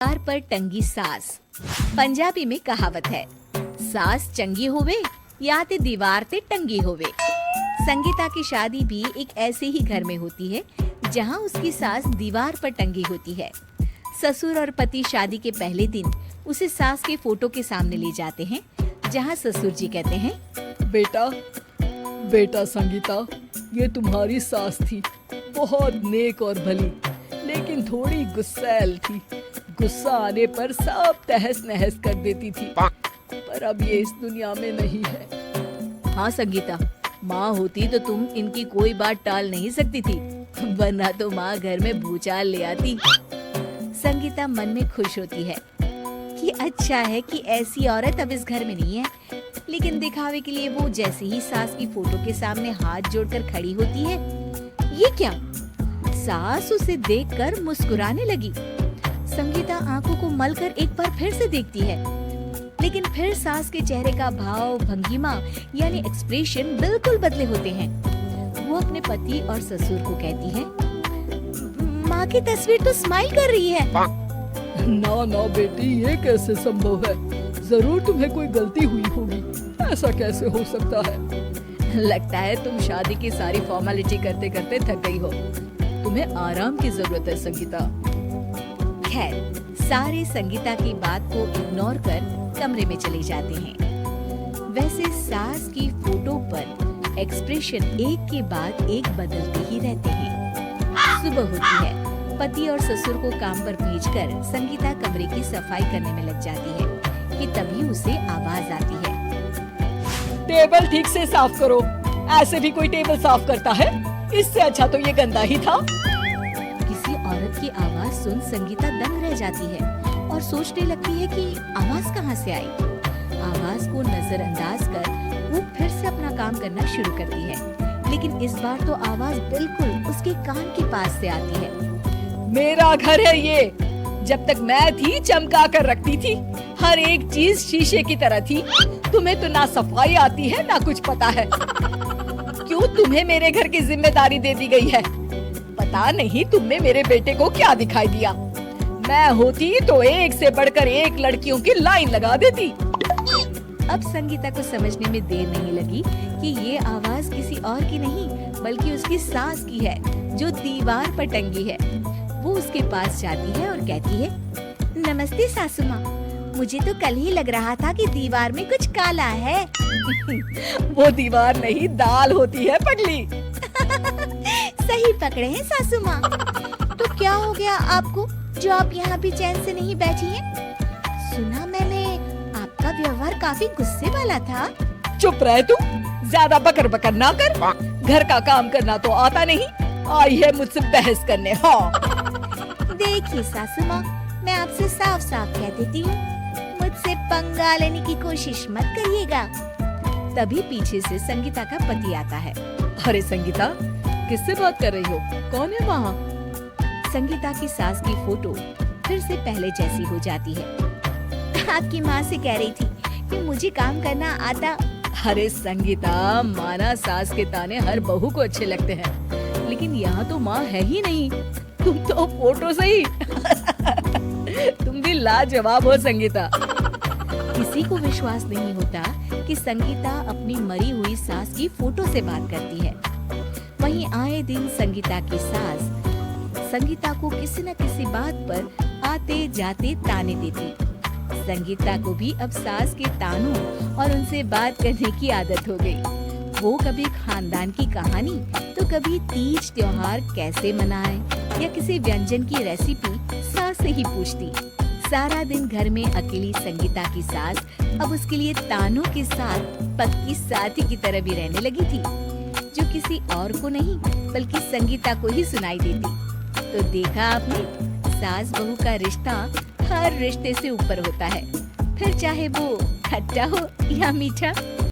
दीवार पर टंगी सास। पंजाबी में कहावत है, सास चंगी होवे या ते दीवार ते टंगी होवे। संगीता की शादी भी एक ऐसे ही घर में होती है जहां उसकी सास दीवार पर टंगी होती है। ससुर और पति शादी के पहले दिन उसे सास के फोटो के सामने ले जाते हैं, जहां ससुर जी कहते हैं, बेटा बेटा संगीता, ये तुम्हारी सास थी, बहुत नेक और भली, लेकिन थोड़ी गुस्सैल थी। गुस्सा आने पर सब तहस नहस कर देती थी, पर अब ये इस दुनिया में नहीं है। हाँ संगीता, माँ होती तो तुम इनकी कोई बात टाल नहीं सकती थी, वरना तो माँ घर में भूचाल ले आती। संगीता मन में खुश होती है कि अच्छा है कि ऐसी औरत अब इस घर में नहीं है, लेकिन दिखावे के लिए वो जैसे ही सास की फोटो के सामने हाथ जोड़कर खड़ी होती है, ये क्या? सास उसे देखकर मुस्कुराने लगी। संगीता आंखों को मलकर एक बार फिर से देखती है, लेकिन फिर सास के चेहरे का भाव, भंगिमा यानी एक्सप्रेशन बिल्कुल बदले होते हैं। वो अपने पति और ससुर को कहती है, माँ की तस्वीर तो स्माइल कर रही है। ना ना बेटी, ये कैसे संभव है? जरूर तुम्हें कोई गलती हुई होगी, ऐसा कैसे हो सकता है? लगता है तुम शादी की सारी फॉर्मेलिटी करते करते थक गई हो, तुम्हें आराम की जरूरत है संगीता। खैर, सारे संगीता की बात को इग्नोर कर कमरे में चले जाते हैं। वैसे सास की फोटो पर एक्सप्रेशन एक के बाद एक बदलते ही रहते हैं। सुबह होती है, पति और ससुर को काम पर भेजकर संगीता कमरे की सफाई करने में लग जाती है कि तभी उसे आवाज आती है, टेबल ठीक से साफ करो। ऐसे भी कोई टेबल साफ करता है? इससे अच्छा तो ये गंदा ही था। किसी औरत की आवाज सुन संगीता दंग रह जाती है और सोचने लगती है कि आवाज कहाँ से आई। आवाज को नजरअंदाज कर वो फिर से अपना काम करना शुरू करती है, लेकिन इस बार तो आवाज बिल्कुल उसके कान के पास से आती है। मेरा घर है ये, जब तक मैं थी चमका कर रखती थी, हर एक चीज शीशे की तरह थी। तुम्हें तो ना सफाई आती है ना कुछ पता है। क्यों तुम्हें मेरे घर की जिम्मेदारी दे दी गई है? पता नहीं तुमने मेरे बेटे को क्या दिखाई दिया। मैं होती तो एक से बढ़कर एक लड़कियों की लाइन लगा देती। अब संगीता को समझने में देर नहीं लगी कि ये आवाज किसी और की नहीं बल्कि उसकी सास की है, जो दीवार पर टंगी है। वो उसके पास जाती है और कहती है, नमस्ते सासू माँ, मुझे तो कल ही लग रहा था कि दीवार में कुछ काला है। वो दीवार नहीं, दाल होती है पगली। सही पकड़े हैं सासू माँ। तो क्या हो गया आपको जो आप यहाँ भी चैन से नहीं बैठी हैं? सुना मैंने आपका व्यवहार काफी गुस्से वाला था। चुप रहे तू, ज्यादा बकर बकर ना कर। घर का काम करना तो आता नहीं, आई है मुझसे बहस करने। हाँ देखिए सासू माँ, मैं आपसे साफ साफ कह देती हूँ, मुझसे पंगा लेने की कोशिश मत करिएगा। तभी पीछे से संगीता का पति आता है। अरे संगीता, किससे बात कर रही हो? कौन है वहाँ? संगीता की सास की फोटो फिर से पहले जैसी हो जाती है। आपकी माँ से कह रही थी कि मुझे काम करना आता। अरे संगीता, माना सास के ताने हर बहू को अच्छे लगते हैं, लेकिन यहाँ तो माँ है ही नहीं, तुम तो फोटो से ही। तुम भी लाजवाब हो संगीता। किसी को विश्वास नहीं होता कि संगीता अपनी मरी हुई सास की फोटो से बात करती है। वहीं आए दिन संगीता की सास संगीता को किसी न किसी बात पर आते जाते ताने देती। संगीता को भी अब सास के तानों और उनसे बात करने की आदत हो गई। वो कभी खानदान की कहानी तो कभी तीज त्योहार कैसे मनाए या किसी व्यंजन की रेसिपी सास से ही पूछती। सारा दिन घर में अकेली संगीता की सास अब उसके लिए तानों के साथ पक्की साथी की तरह भी रहने लगी थी, जो किसी और को नहीं बल्कि संगीता को ही सुनाई देती। तो देखा आपने, सास बहू का रिश्ता हर रिश्ते से ऊपर होता है, फिर चाहे वो खट्टा हो या मीठा।